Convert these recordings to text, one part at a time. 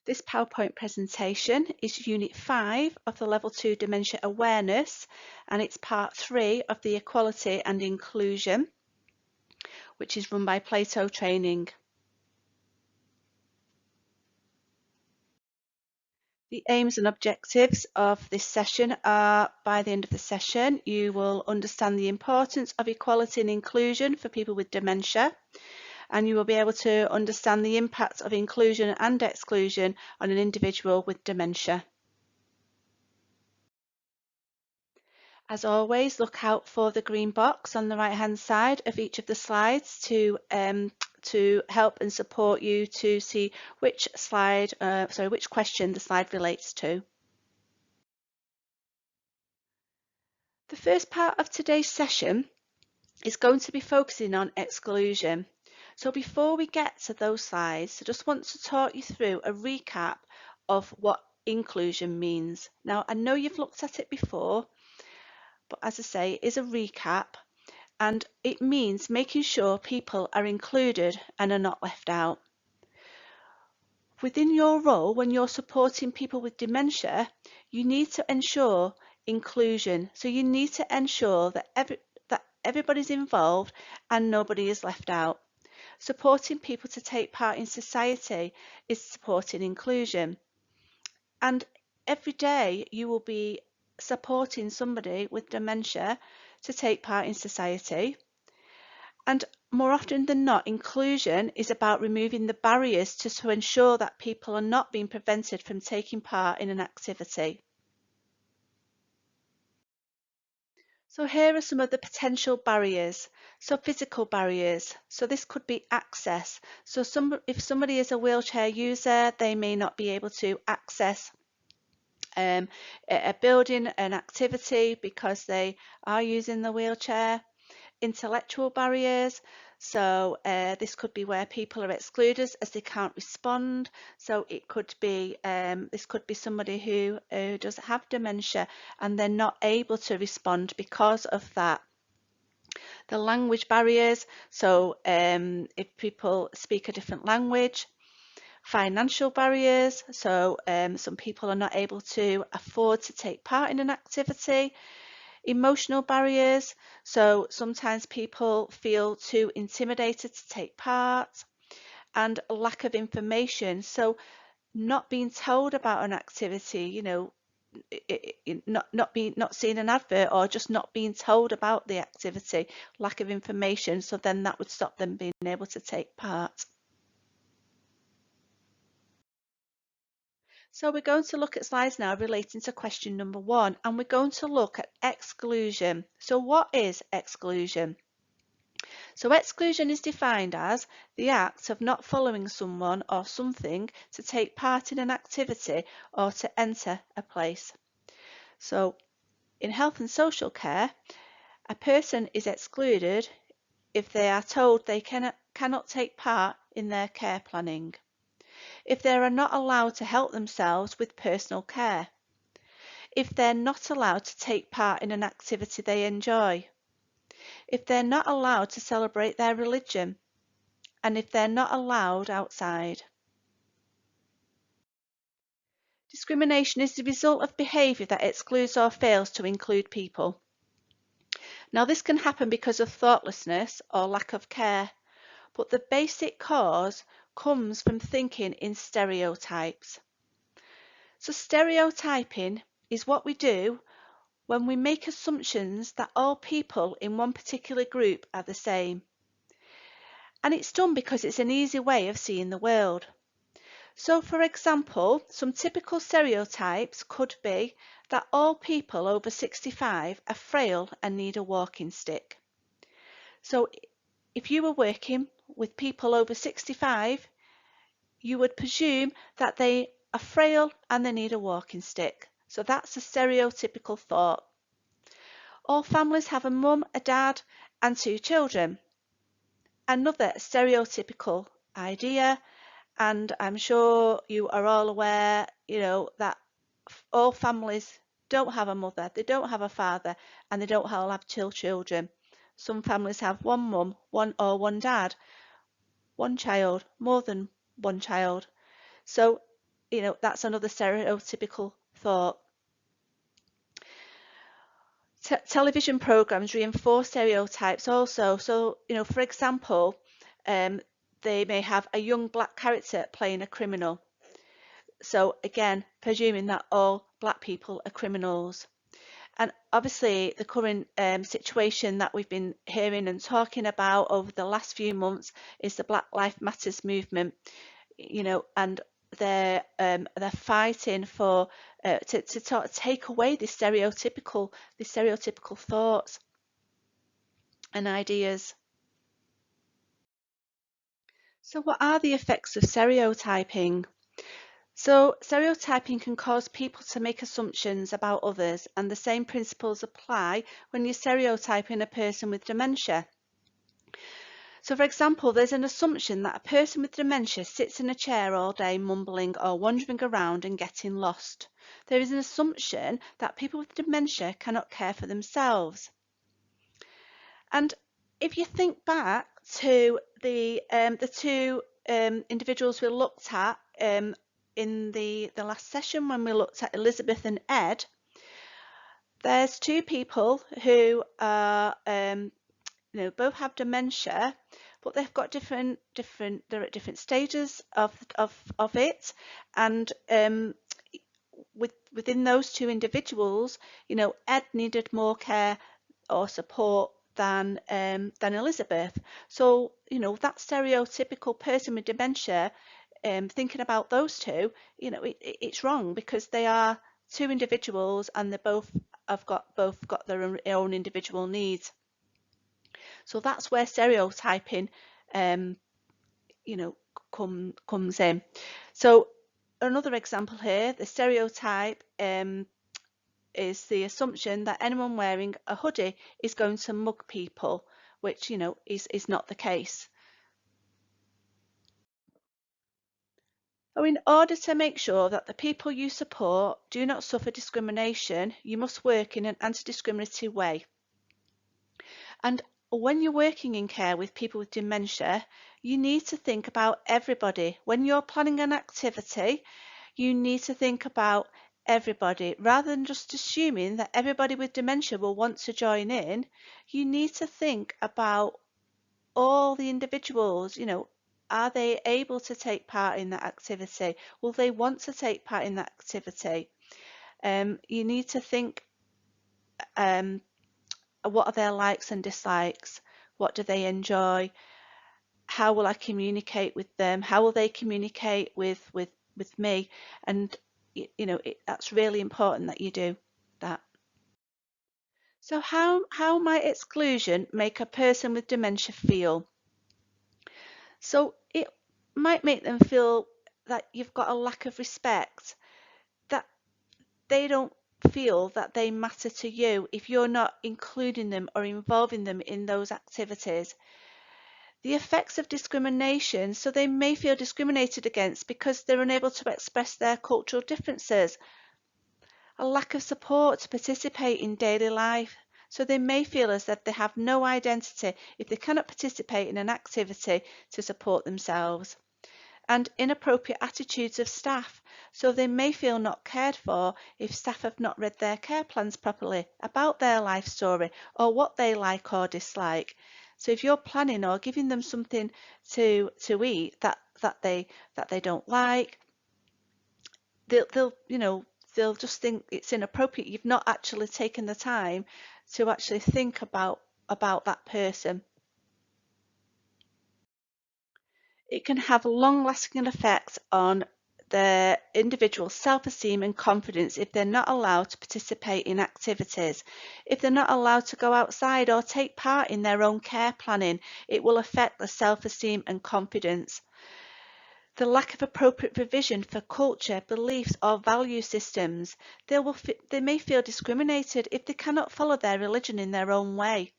This PowerPoint presentation is Unit 5 of the Level 2 Dementia Awareness, and it's Part 3 of the Equality and Inclusion, which is run by Plato Training. The aims and objectives of this session are, by the end of the session, you will understand the importance of equality and inclusion for people with dementia, and you will be able to understand the impact of inclusion and exclusion on an individual with dementia. As always, look out for the green box on the right-hand side of each of the slides to help and support you to see which question the slide relates to. The first part of today's session is going to be focusing on exclusion. So before we get to those slides, I just want to talk you through a recap of what inclusion means. Now, I know you've looked at it before, but as I say, it is a recap, and it means making sure people are included and are not left out. Within your role, when you're supporting people with dementia, you need to ensure inclusion. So you need to ensure that everybody's involved and nobody is left out. Supporting people to take part in society is supporting inclusion. And every day you will be supporting somebody with dementia to take part in society. And more often than not, inclusion is about removing the barriers to ensure that people are not being prevented from taking part in an activity. So here are some of the potential barriers. So physical barriers. So this could be access. So if somebody is a wheelchair user, they may not be able to access a building, an activity, because they are using the wheelchair. Intellectual barriers. So this could be where people are excluded as they can't respond. So it could be this could be somebody who does have dementia and they're not able to respond because of that. The language barriers. So if people speak a different language. Financial barriers. So some people are not able to afford to take part in an activity. Emotional barriers, so sometimes people feel too intimidated to take part, and lack of information, so not being told about an activity, not seeing an advert or just not being told about the activity, lack of information, so then that would stop them being able to take part. So we're going to look at slides now relating to question number 1, and we're going to look at exclusion. So what is exclusion? So exclusion is defined as the act of not following someone or something to take part in an activity or to enter a place. So in health and social care, a person is excluded if they are told they cannot take part in their care planning, if they are not allowed to help themselves with personal care, if they're not allowed to take part in an activity they enjoy, if they're not allowed to celebrate their religion, and if they're not allowed outside. Discrimination is the result of behaviour that excludes or fails to include people. Now, this can happen because of thoughtlessness or lack of care, but the basic cause comes from thinking in stereotypes. So stereotyping is what we do when we make assumptions that all people in one particular group are the same. And it's done because it's an easy way of seeing the world. So, for example, some typical stereotypes could be that all people over 65 are frail and need a walking stick. So, if you were working with people over 65, you would presume that they are frail and they need a walking stick. So that's a stereotypical thought. All families have a mum, a dad, and 2 children. Another stereotypical idea, and I'm sure you are all aware, that all families don't have a mother, they don't have a father, and they don't all have 2 children. Some families have 1 mum, 1 dad, 1 child, more than 1 child. So that's another stereotypical thought. Television programs reinforce stereotypes also. So, for example, they may have a young black character playing a criminal. So again, presuming that all black people are criminals. And obviously the current situation that we've been hearing and talking about over the last few months is the Black Lives Matters movement, and they're fighting for to sort of take away the stereotypical thoughts and ideas. So what are the effects of stereotyping? So stereotyping can cause people to make assumptions about others, and the same principles apply when you're stereotyping a person with dementia. So for example, there's an assumption that a person with dementia sits in a chair all day mumbling or wandering around and getting lost. There is an assumption that people with dementia cannot care for themselves. And if you think back to the two individuals we looked at in the last session when we looked at Elizabeth and Ed, there's two people who are both have dementia, but they've got they're at different stages of it, and within those two individuals, Ed needed more care or support than Elizabeth. So that stereotypical person with dementia, thinking about those two, it's wrong, because they are two individuals and they both got their own individual needs. So that's where stereotyping comes in. So another example here, the stereotype is the assumption that anyone wearing a hoodie is going to mug people, which is not the case. So in order to make sure that the people you support do not suffer discrimination, you must work in an anti-discriminatory way. And when you're working in care with people with dementia, you need to think about everybody. When you're planning an activity, you need to think about everybody. Rather than just assuming that everybody with dementia will want to join in, you need to think about all the individuals. Are they able to take part in that activity? Will they want to take part in that activity? You need to think, what are their likes and dislikes? What do they enjoy? How will I communicate with them? How will they communicate with me? And that's really important that you do that. So how might exclusion make a person with dementia feel? So it might make them feel that you've got a lack of respect, that they don't feel that they matter to you if you're not including them or involving them in those activities. The effects of discrimination, so they may feel discriminated against because they're unable to express their cultural differences. A lack of support to participate in daily life, so they may feel as if they have no identity if they cannot participate in an activity to support themselves. And inappropriate attitudes of staff, so they may feel not cared for if staff have not read their care plans properly about their life story or what they like or dislike. So if you're planning or giving them something to eat that they don't like, they'll just think it's inappropriate. You've not actually taken the time to actually think about that person. It can have long-lasting effects on their individual self-esteem and confidence if they're not allowed to participate in activities. If they're not allowed to go outside or take part in their own care planning, it will affect their self-esteem and confidence. The lack of appropriate provision for culture, beliefs or value systems. They may feel discriminated if they cannot follow their religion in their own way.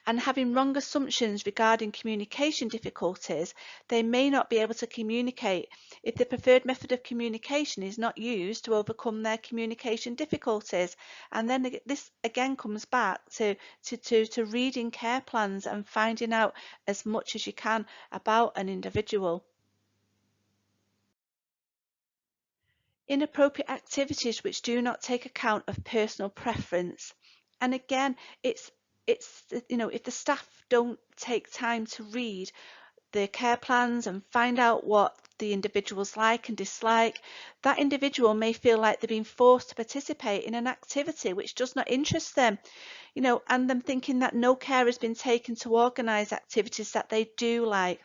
And having wrong assumptions regarding communication difficulties, they may not be able to communicate if the preferred method of communication is not used to overcome their communication difficulties. And then this again comes back to reading care plans and finding out as much as you can about an individual. inappropriate activities which do not take account of personal preference. And again, it's if the staff don't take time to read the care plans and find out what the individuals like and dislike, that individual may feel like they're being forced to participate in an activity which does not interest them, and them thinking that no care has been taken to organise activities that they do like.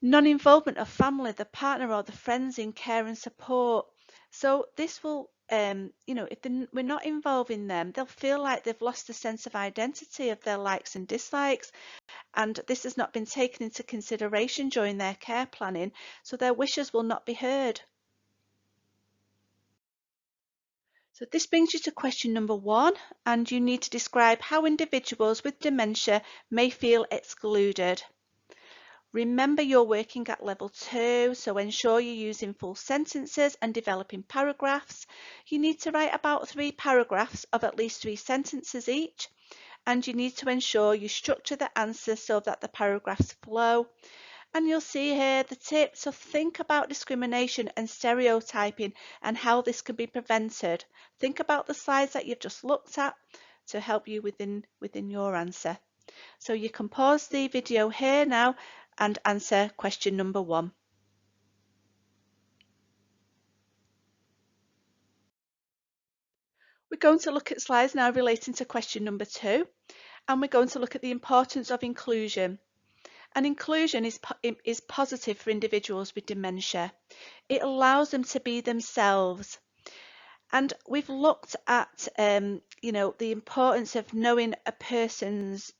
Non-involvement of family, the partner or the friends in care and support. So this will, if we're not involving them, they'll feel like they've lost the sense of identity of their likes and dislikes, and this has not been taken into consideration during their care planning, so their wishes will not be heard. So this brings you to question number 1, and you need to describe how individuals with dementia may feel excluded. Remember, you're working at level 2, so ensure you're using full sentences and developing paragraphs. You need to write about 3 paragraphs of at least 3 sentences each, and you need to ensure you structure the answer so that the paragraphs flow. And you'll see here the tips. So think about discrimination and stereotyping and how this can be prevented. Think about the slides that you've just looked at to help you within your answer. So you can pause the video here now and answer question number 1. We're going to look at slides now relating to question number 2, and we're going to look at the importance of inclusion. And inclusion is positive for individuals with dementia. It allows them to be themselves. And we've looked at, the importance of knowing a person's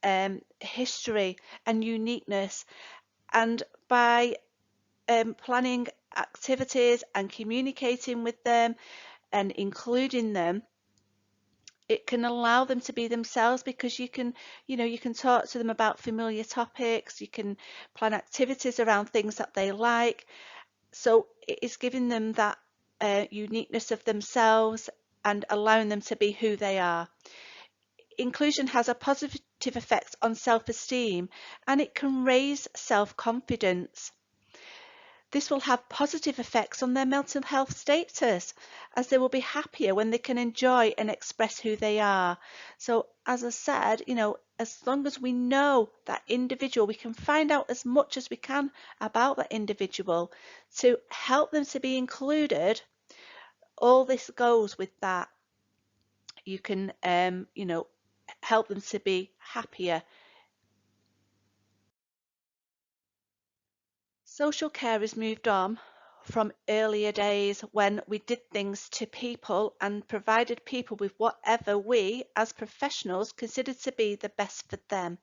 history and uniqueness, and by planning activities and communicating with them and including them, it can allow them to be themselves, because you can talk to them about familiar topics, you can plan activities around things that they like. So it is giving them that uniqueness of themselves and allowing them to be who they are. Inclusion has a positive effect on self-esteem, and it can raise self-confidence. This will have positive effects on their mental health status, as they will be happier when they can enjoy and express who they are. So as I said, as long as we know that individual, we can find out as much as we can about that individual to help them to be included. All this goes with that. You can, help them to be happier. Social care has moved on from earlier days when we did things to people and provided people with whatever we, as professionals, considered to be the best for them.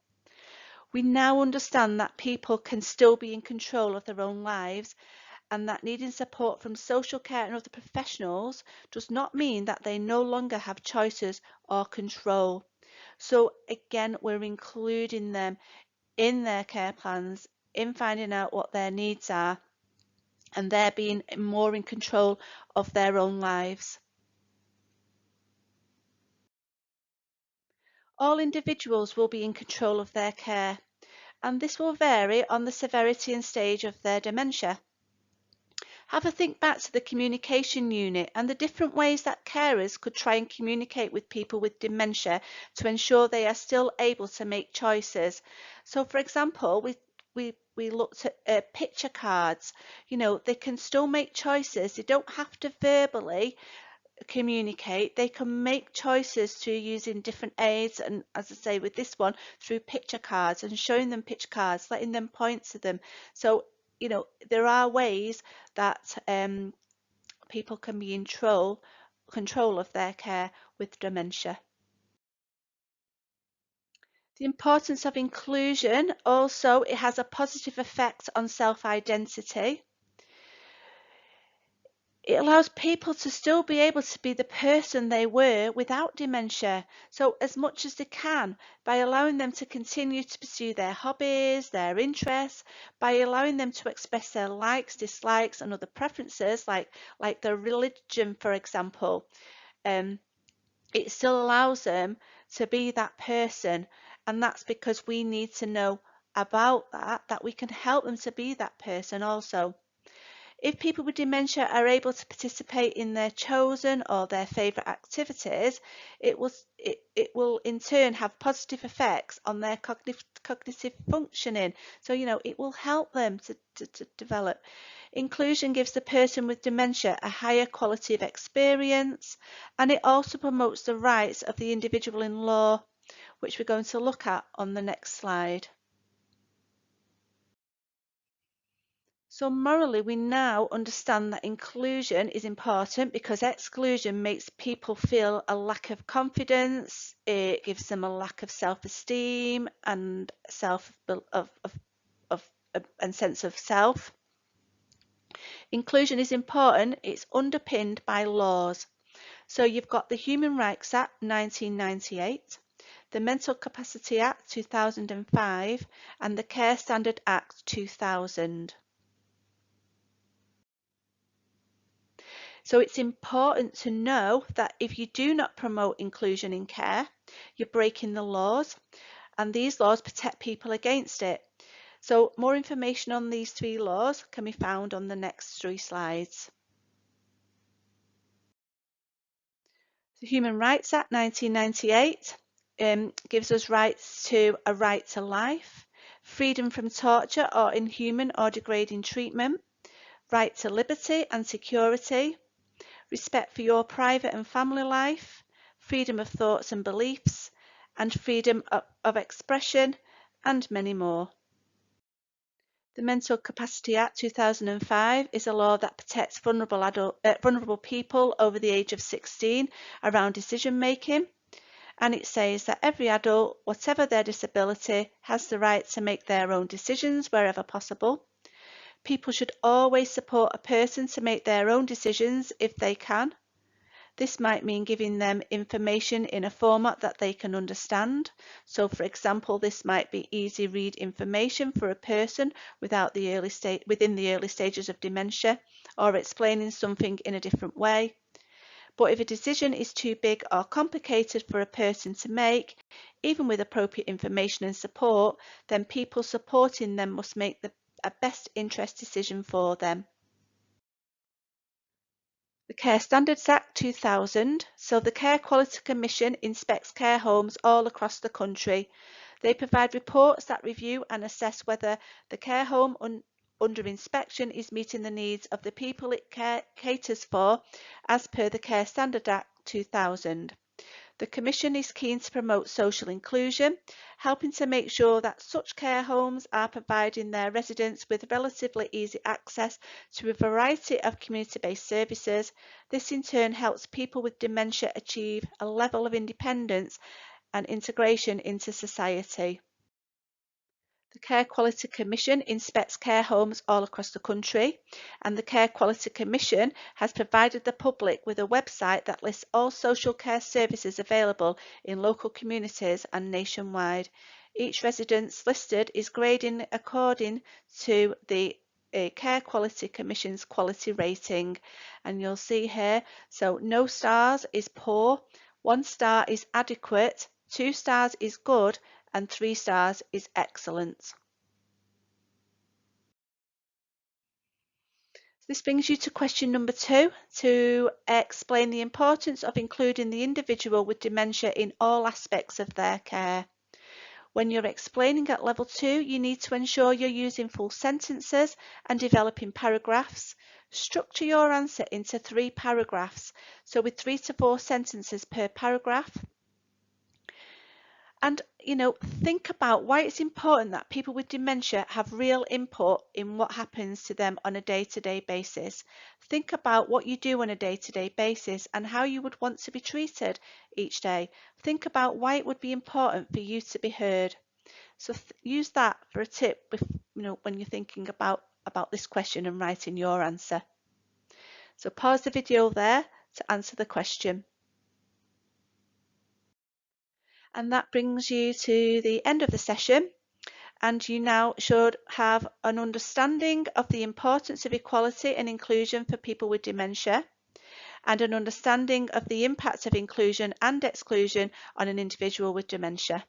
We now understand that people can still be in control of their own lives, and that needing support from social care and other professionals does not mean that they no longer have choices or control. So again, we're including them in their care plans, in finding out what their needs are, and they're being more in control of their own lives. All individuals will be in control of their care, and this will vary on the severity and stage of their dementia. Have a think back to the communication unit and the different ways that carers could try and communicate with people with dementia to ensure they are still able to make choices. So for example, we looked at picture cards. They can still make choices. They don't have to verbally communicate. They can make choices through using different aids, and as I say with this one, through picture cards and showing them picture cards, letting them point to them. So there are ways that people can be in control of their care with dementia. The importance of inclusion also, it has a positive effect on self-identity. It allows people to still be able to be the person they were without dementia, so as much as they can, by allowing them to continue to pursue their hobbies, their interests, by allowing them to express their likes, dislikes and other preferences, like their religion, for example. It still allows them to be that person, and that's because we need to know about that we can help them to be that person also. If people with dementia are able to participate in their chosen or their favourite activities, it will in turn have positive effects on their cognitive functioning. So, it will help them to develop. Inclusion gives the person with dementia a higher quality of experience, and it also promotes the rights of the individual in law, which we're going to look at on the next slide. So morally, we now understand that inclusion is important because exclusion makes people feel a lack of confidence, it gives them a lack of self-esteem and and sense of self. Inclusion is important, it's underpinned by laws. So you've got the Human Rights Act 1998, the Mental Capacity Act 2005, and the Care Standard Act 2000. So it's important to know that if you do not promote inclusion in care, you're breaking the laws, and these laws protect people against it. So more information on these 3 laws can be found on the next 3 slides. The Human Rights Act 1998 gives us rights to a right to life, freedom from torture or inhuman or degrading treatment, right to liberty and security, respect for your private and family life, freedom of thoughts and beliefs, and freedom of expression, and many more. The Mental Capacity Act 2005 is a law that protects vulnerable people over the age of 16 around decision making, and it says that every adult, whatever their disability, has the right to make their own decisions wherever possible. People should always support a person to make their own decisions if they can. This might mean giving them information in a format that they can understand. So, for example, this might be easy read information for a person within the early stages of dementia, or explaining something in a different way. But if a decision is too big or complicated for a person to make, even with appropriate information and support, then people supporting them must make a best interest decision for them. The Care Standards Act 2000. So the Care Quality Commission inspects care homes all across the country. They provide reports that review and assess whether the care home under inspection is meeting the needs of the people it caters for as per the Care Standards Act 2000. The Commission is keen to promote social inclusion, helping to make sure that such care homes are providing their residents with relatively easy access to a variety of community-based services. This in turn helps people with dementia achieve a level of independence and integration into society. The Care Quality Commission inspects care homes all across the country, and the Care Quality Commission has provided the public with a website that lists all social care services available in local communities and nationwide. Each residence listed is graded according to the Care Quality Commission's quality rating, and you'll see here, so no stars is poor, 1 star is adequate, 2 stars is good, and 3 stars is excellent. This brings you to question number 2, to explain the importance of including the individual with dementia in all aspects of their care. When you're explaining at level 2, you need to ensure you're using full sentences and developing paragraphs. Structure your answer into 3 paragraphs, so with 3 to 4 sentences per paragraph. And, think about why it's important that people with dementia have real input in what happens to them on a day-to-day basis. Think about what you do on a day-to-day basis and how you would want to be treated each day. Think about why it would be important for you to be heard. So use that for a tip when you're thinking about this question and writing your answer. So pause the video there to answer the question. And that brings you to the end of the session, and you now should have an understanding of the importance of equality and inclusion for people with dementia, and an understanding of the impact of inclusion and exclusion on an individual with dementia.